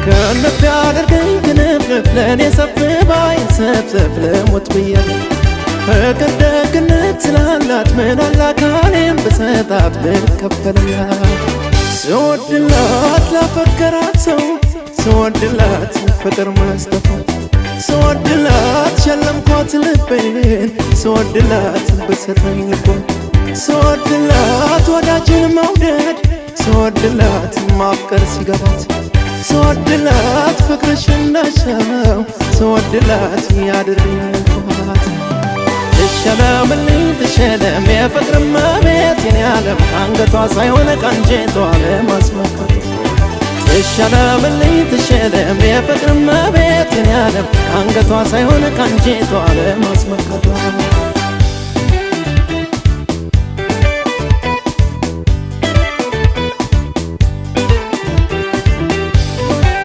ከነፍ ያደርገኝ ክንፍንፍ ለእኔ ሰፍ ባይ ሰፍሰፍ ለሞት ብዬ ፍቅር ደግነት ስላላት ምን አለ አካሌን ብሰጣት ብከፈልላት ስወድላት ላፈቀራት ሰው ስወድላት ፍቅር መስጠቷት ስወድላት ሸለምኳት ልቤን ስወድላት ብሰጠኝ ልቧን ስወድላት ወዳጅን መውደድ ስወድላት ማፍቀር ሲገባት ስወድላት ፍቅርሽን ነሻው ስወድላት ያድርኛልኳት ትሸለምልኝ ትሸለም የፍቅር መቤት የኔ ዓለም አንገቷ ሳይሆን ቀንጀቷ ለማስመካት ትሸለምልኝ ትሸለም የፍቅር መቤት የኔ ዓለም አንገቷ ሳይሆን ቀንጀቷ ለማስመካት